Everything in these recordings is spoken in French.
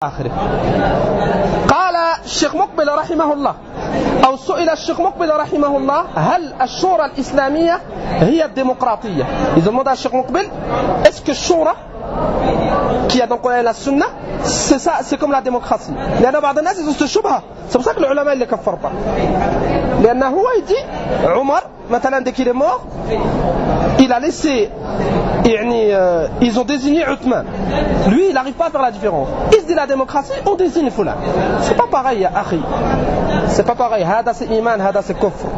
آخره. قال الشيخ مقبل رحمه الله أو سئل الشيخ مقبل رحمه الله هل الشورى الإسلامية هي الديمقراطية. إذا demande à الشيخ مقبل est-ce que الشورى qui a dans la sunna c'est ça, c'est comme la démocratie. لأن بعض الناس ils ont cette شبهة. C'est pour ça que العلماء اللي كفروا pas. لأن هو يدي عمر مثلا dès qu'il est mort il a laissé ils ont désigné Uthman. Lui il n'arrive pas à faire la différence. Il se dit la démocratie on désigne Fulan. C'est pas pareil ya akhi. C'est pas pareil. هذا c'est iman, هذا c'est كفر.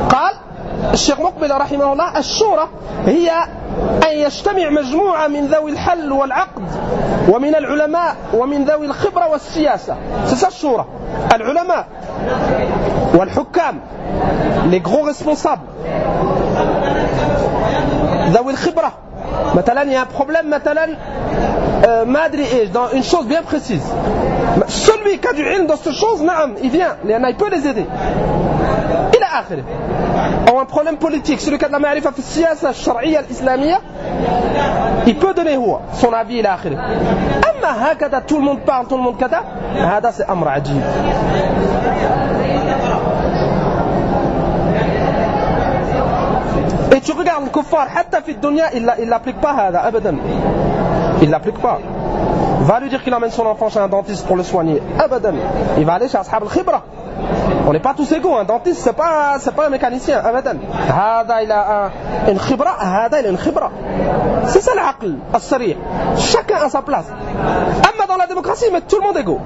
قال الشيخ مقبل رحمه الله الشورى هي أن يجتمع مجموعة من ذوي الحل والعقد ومن العلماء ومن ذوي الخبرة والسياسة. C'est ça الشورى. العلماء والحكام les gros responsables ذوي الخبرة مثلا il y a un problème مثلا ما أدري إيش dans une chose bien précise. Celui qui a du ilm dans cette chose نعم il vient لأنه il peut les aider إلى آخره. Ou un problème politique celui qui a de la معرفة في السياسة الشرعية الإسلامية il peut donner son avis إلى آخره. أما هكذا tout le monde parle tout le monde كذا هذا c'est أمر عجيب. Et tu regardes le kuffar, حتى في الدنيا il n'applique pas هذا أبدا. Il n'applique pas. Va lui dire qu'il emmène son enfant chez un dentiste pour le soigner. أبدا. Il va aller chez أصحاب الخبرة. On n'est pas tous égaux. Un dentiste c'est pas un mécanicien. أبدا. هذا il a une خبرة. هذا il a une خبرة. C'est ça العقل الصريح. Chacun à sa place. أما dans la démocratie, mais tout le monde égaux.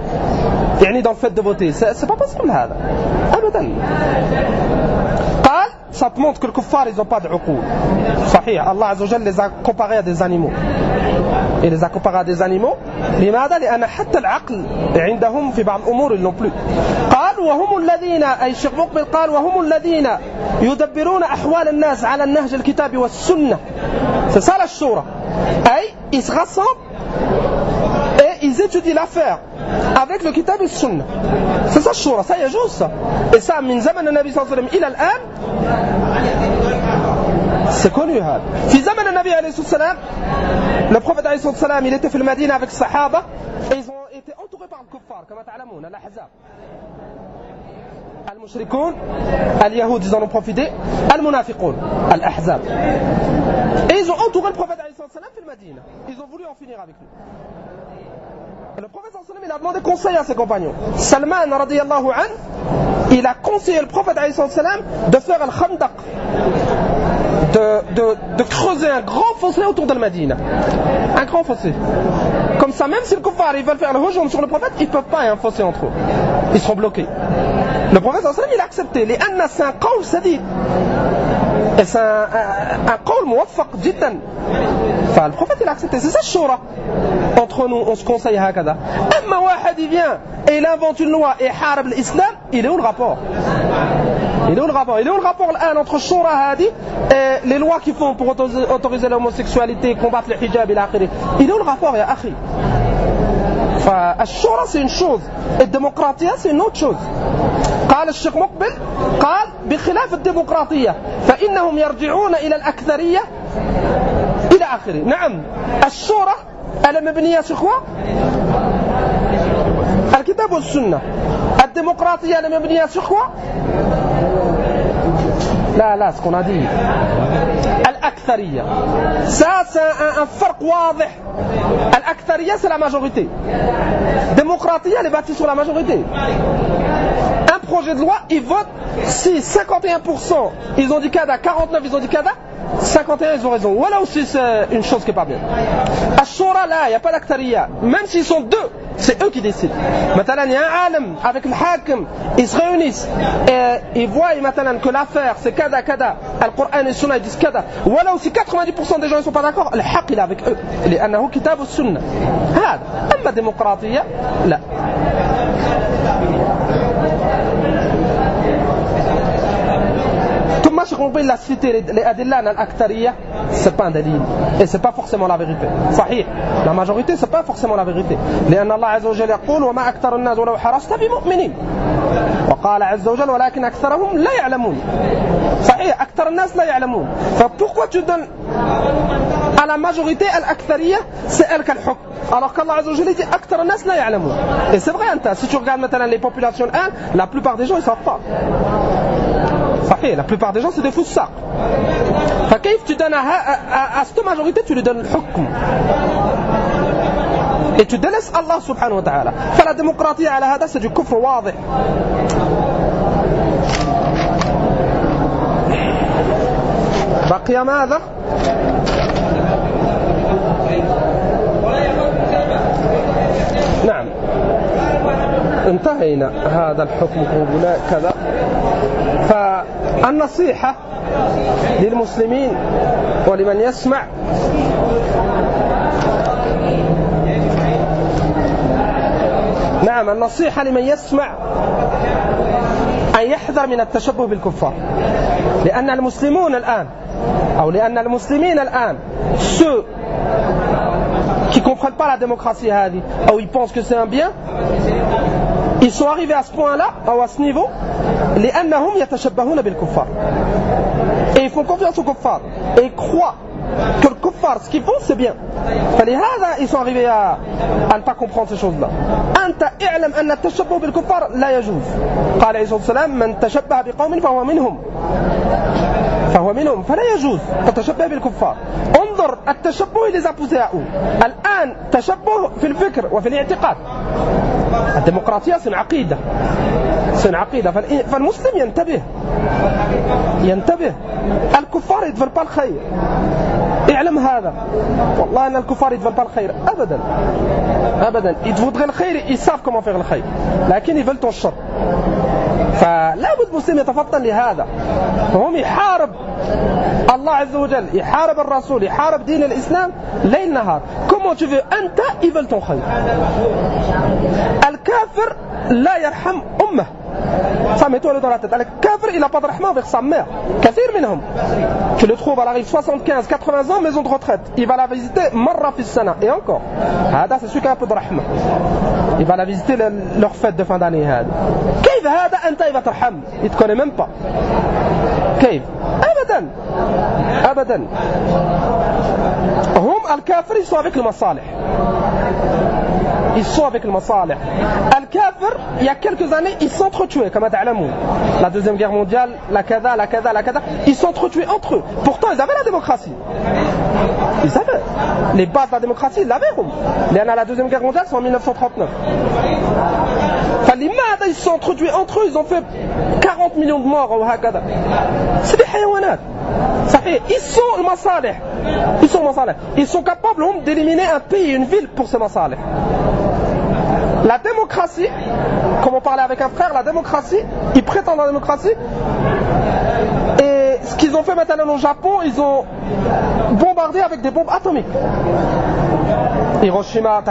يعني dans le fait de voter, c'est pas possible هذا. أبدا. قال ça te montre que le kuffar ils n'ont pas de uqul. Sahih, Allah Azza wa Jalla les a comparés à des animaux. Il les a comparés à des animaux. لماذا؟ لأن حتى العقل عندهم في بعض الأمور ils n'ont plus. قال وهم الذين أي الشيخ مقبل قال وهم الذين يدبرون أحوال الناس على النهج الكتاب والسنة. C'est ça la shura. أي ils se rassemblent et ils étudient l'affaire avec le kitab et le sunna. C'est ça shura, ça يجوز ça. Et ça من زمن النبي صلى الله عليه وسلم إلى الآن c'est connu هذا. في زمن النبي عليه الصلاة والسلام le prophète عليه الصلاة والسلام il était في المدينة avec les sahaba et ils ont été entourés par le kuffar كما تعلمون الأحزاب. المشركون اليهود ils en ont profité المنافقون الأحزاب. Et ils ont entouré le prophète عليه الصلاة والسلام في المدينة. Ils ont voulu en finir avec lui. Le prophète sallallahu alayhi wa sallam il a demandé conseil à ses compagnons. Salman radiyallahu anhu, il a conseillé le prophète sallallahu alayhi wa sallam de faire al-Khandaq, de creuser un grand fossé autour de la Médine. Un grand fossé. Comme ça, même si le kuffar ils veulent faire le hujum sur le prophète, ils ne peuvent pas, il y a un fossé entre eux. Ils seront bloqués. Le prophète sallallahu alayhi wa sallam il a accepté. Les anna c'est un qawl sadid. Et c'est un qawl muwaffaq jiddan. Enfin, le prophète il a accepté. C'est ça le shura. Entre nous, on se conseille هكذا. أما واحد il vient et il invente une loi et حارب l'islam, il est où le rapport? Il est où le rapport? Il est où le rapport entre الشورى هذه et les lois qui font pour autoriser l'homosexualité, combattre le hijab إلى آخره? Il est où le rapport يا أخي? فالشورى c'est une chose et la démocratie c'est une autre chose. قال الشيخ مقبل قال بخلاف الديمقراطية فإنهم يرجعون إلى الأكثرية إلى آخره. نعم الشورى elle est مبنية sur quoi? الكتاب والسنة. الديمقراطية elle est مبنية sur quoi? لا ce qu'on a dit الأكثرية. Ça c'est un فرق واضح. الأكثرية c'est la majorité. Démocratie elle est bâtie sur la majorité. Un projet de loi ils votent si 51% ils ont dit kada, 49 ils ont dit kada, 51 ils ont raison. Voilà aussi c'est une chose qui n'est pas bien. Ashura là, il n'y a pas d'actariya. Même s'ils sont deux, c'est eux qui décident. Maintenant il y a un alim avec le hakim, ils se réunissent et ils voient maintenant que l'affaire c'est kada kada. Le Coran et le Sunna ils disent kada. Voilà aussi 90% des gens ne sont pas d'accord. Le haq il est avec eux. لأنه كتاب السنة. هذا. أما الديمقراطية لا. ثم الشيخ مقبل a cité les adillan al-aktariyya, c'est pas un dalil et c'est pas forcément la vérité. صحيح la majorité c'est pas forcément la vérité. لأن الله عز وجل يقول وما أكثر الناس ولو حرصت بمؤمنين. وقال عز وجل ولكن أكثرهم لا يعلمون. صحيح أكثر الناس لا يعلمون. فبpourquoi tu donnes à la majorité, al-akthariya, c'est elle qui a le hukm. Alors qu'Allah Azza wa Jalla dit akthar nas la ya'lamoun. Et c'est vrai, si tu regardes maintenant les populations, la plupart des gens ils savent pas. La plupart des gens c'est des foussards. فكيف tu donnes à cette majorité, tu lui donnes le hukm. Et tu délaisses Allah subhanahu wa ta'ala. فلا démocratie على هذا c'est du kufr واضح. بقي ماذا؟ نعم انتهينا هذا الحكم هنا كذا. فالنصيحة للمسلمين ولمن يسمع نعم النصيحة لمن يسمع أن يحذر من التشبه بالكفار لأن المسلمين الآن ceux qui ne comprennent pas la démocratie ou ils pensent que c'est un bien, ils sont arrivés à ce point-là ou à ce niveau لأنهم يتشبهون بالكفار et ils font confiance aux kuffars et ils croient que le kuffar ce qu'ils font c'est bien. فلهذا ils sont arrivés à ne pas comprendre ces choses-là. أنت اعلم أن التشبه بالكفار لا يجوز. قال عليه الصلاة والسلام من تشبه بقوم فهو منهم فلا يجوز تتشبه بالكفار. انظر التشبه اللي a poussé à où. الآن تشبه في الفكر وفي الاعتقاد. الديمقراطية c'est une عقيدة فالمسلم ينتبه. الكفار يدفن pas الخير. اعلم هذا والله أن الكفار يدفن pas الخير أبدا. ils voudraient le خير, ils savent comment faire le خير لكن ils veulent ton شر. فلا بد مسلم يتفطن لهذا. فهم يحارب الله عز وجل, يحارب الرسول, يحارب دين الإسلام ليل نهار. comment tu veux أنت ils veulent ton خير. الكافر لا يرحم أمه. Ça mets-toi dans la tête. Le kafir, il n'a pas de rahma envers sa mère. Kathir minhum. Tu le trouves, elle arrive 75, 80 ans, maison de retraite. Il va la visiter marra fi sana. Et encore. Hada, c'est celui qui a un peu de rahma. Il va la visiter leur fête de fin d'année. كيف هذا أنت il va te raham. Il ne te connaît même pas. كيف أبدا. هم الكافر ils sont avec le masalih. Ils sont avec le masalih. Al-Kafir, il y a quelques années, ils s'entretuaient, comme تعلمون. La deuxième guerre mondiale, la kada, ils s'entretuaient entre eux. Pourtant, ils avaient la démocratie. Ils avaient. Les bases de la démocratie, ils l'avaient. La deuxième guerre mondiale, c'est en 1939. Ils se sont entretués entre eux, ils ont fait 40 millions de morts. C'est des hayawanat. Ils sont le masalih. Ils sont capables d'éliminer un pays, une ville pour ce masalih. La démocratie, comme on parlait avec un frère, la démocratie, ils prétendent à la démocratie. Et ce qu'ils ont fait maintenant au Japon, ils ont bombardé avec des bombes atomiques. Hiroshima,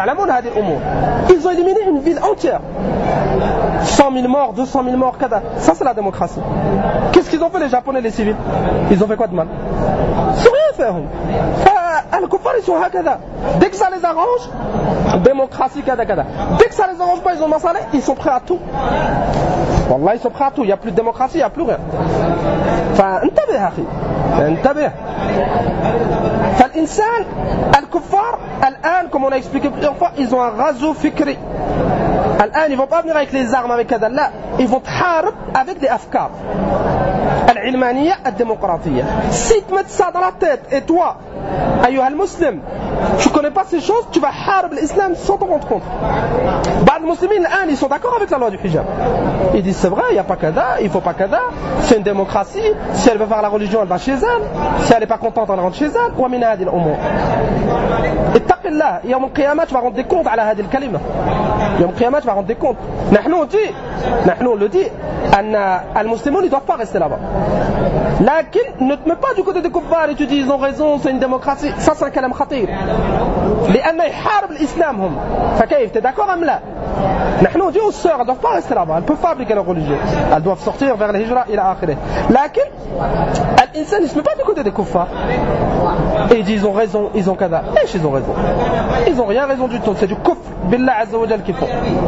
ils ont éliminé une ville entière. 100 000 morts, 200 000 morts, ça c'est la démocratie. Qu'est-ce qu'ils ont fait les Japonais, les civils? Ils ont fait quoi de mal? Ils n'ont rien fait. Al-Kuffar ils sont hakada. Dès que ça les arrange, démocratie, dès que ça les arrange pas, ils ont masalé, ils sont prêts à tout. Wallah, ils sont prêts à tout. Il n'y a plus de démocratie, il n'y a plus rien. انتبه. فالإنسان الكفار الآن comme on a expliqué plusieurs fois, ils ont un razo fikri. الآن ils vont pas venir avec les armes avec كذا, là ils vont تحارب avec des afkar. العلمانية الديمقراطية. Si tu mets ça dans la tête et toi, أيها المسلم, tu connais pas ces choses, tu vas harb l'islam sans t'en rendre compte. بعض المسلمين الآن ils sont d'accord avec la loi du hijab. Ils disent c'est vrai, il n'y a pas kada, il faut pas kada, c'est une démocratie, si elle veut faire la religion elle va chez elle, si elle n'est pas contente elle rentre chez elle. ومن هذه الأمور اتق الله يوم القيامة tu vas rendre des comptes على هذه الكلمة. يوم القيامة tu vas rendre des comptes. نحن on le dit أن المسلمون ils doivent pas rester là-bas. لكن ne te mets pas du côté des kuffars et tu dis ils ont raison, c'est une démocratie. Ça c'est un كلام خطير لأنه يحارب الإسلام هم. فكيف t'es d'accord أم لا؟ نحن on dit aux sœurs elles doivent pas rester là-bas, elles peuvent pas appliquer leur religion, elles doivent sortir vers la hijra إلى آخره. لكن الإنسان ne se met pas du côté des kuffars et ils disent ils ont raison, ils ont kada. Ils ont raison, ils ont rien raison du tout, c'est du kufr billah azza wa jal qu'ils font.